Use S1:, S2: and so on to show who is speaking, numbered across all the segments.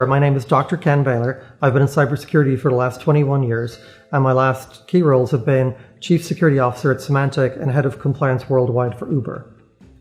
S1: My name is Dr. Ken Baylor. I've been in cybersecurity for the last 21 years, and my last key roles have been Chief Security Officer at Symantec and Head of Compliance Worldwide for Uber.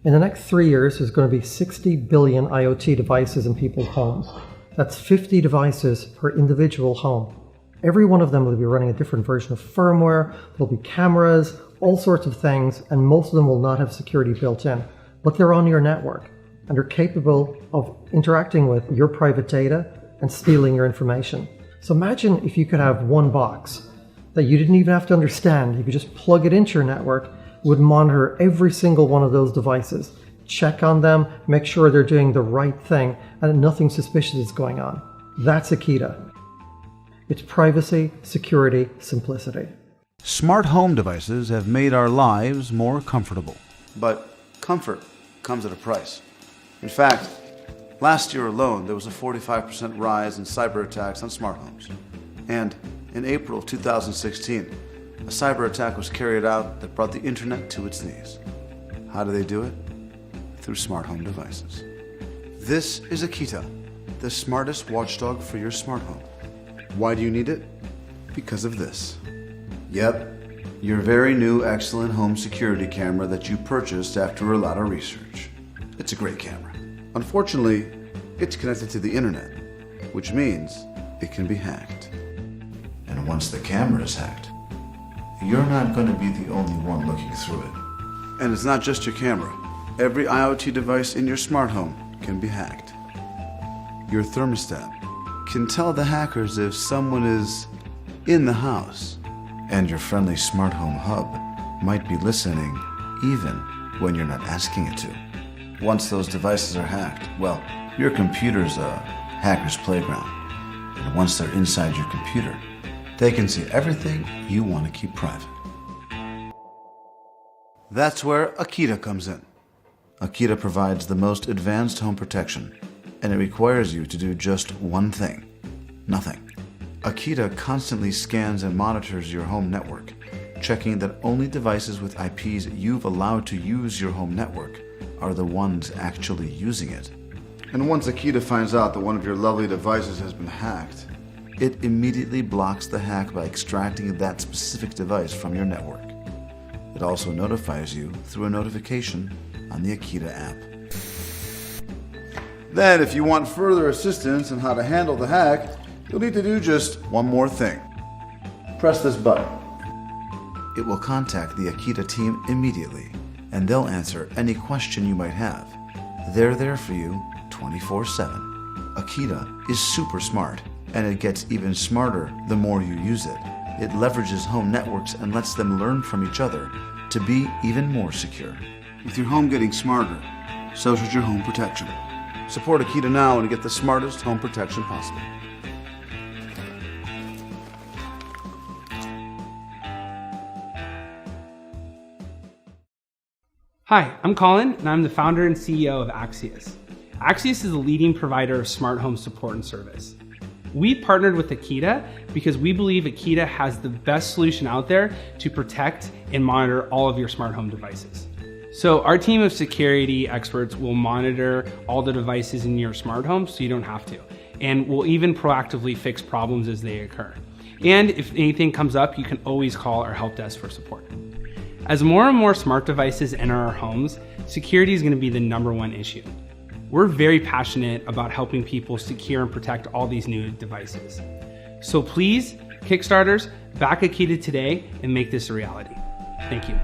S1: In the next 3 years, there's going to be 60 billion IoT devices in people's homes. That's 50 devices per individual home. Every one of them will be running a different version of firmware, there'll be cameras, all sorts of things, and most of them will not have security built in. But they're on your network, and they're capable of interacting with your private data and stealing your information. So imagine if you could have one box that you didn't even have to understand. You could just plug it into your network, it would monitor every single one of those devices, check on them, make sure they're doing the right thing, and nothing suspicious is going on. That's Akita. It's privacy, security, simplicity.
S2: Smart home devices have made our lives more comfortable. But comfort comes at a price. In fact, last year alone, there was a 45% rise in cyber attacks on smart homes. And in April of 2016, a cyber attack was carried out that brought the internet to its knees. How do they do it? Through smart home devices. This is Akita, the smartest watchdog for your smart home. Why do you need it? Because of this. Yep, your very new excellent home security camera that you purchased after a lot of research. It's a great camera. Unfortunately, it's connected to the internet, which means it can be hacked. And once the camera is hacked, you're not going to be the only one looking through it. And it's not just your camera. Every IoT device in your smart home can be hacked. Your thermostat can tell the hackers if someone is in the house. And your friendly smart home hub might be listening even when you're not asking it to. Once those devices are hacked, well, your computer's a hacker's playground. And once they're inside your computer, they can see everything you want to keep private. That's where Akita comes in. Akita provides the most advanced home protection, and it requires you to do just one thing: nothing. Akita constantly scans and monitors your home network, checking that only devices with IPs you've allowed to use your home network are the ones actually using it. And once Akita finds out that one of your lovely devices has been hacked, it immediately blocks the hack by extracting that specific device from your network. It also notifies you through a notification on the Akita app. Then, if you want further assistance on how to handle the hack, you'll need to do just one more thing. Press this button. It will contact the Akita team immediately, and they'll answer any question you might have. They're there for you 24/7. Akita is super smart, and it gets even smarter the more you use it. It leverages home networks and lets them learn from each other to be even more secure. With your home getting smarter, so should your home protection. Support Akita now and get the smartest home protection possible.
S3: Hi, I'm Colin, and I'm the founder and CEO of Axios. Axios is a leading provider of smart home support and service. We partnered with Akita because we believe Akita has the best solution out there to protect and monitor all of your smart home devices. So our team of security experts will monitor all the devices in your smart home so you don't have to. And we'll even proactively fix problems as they occur. And if anything comes up, you can always call our help desk for support. As more and more smart devices enter our homes, security is going to be the #1 issue. We're very passionate about helping people secure and protect all these new devices. So please, Kickstarters, back Akita today and make this a reality. Thank you.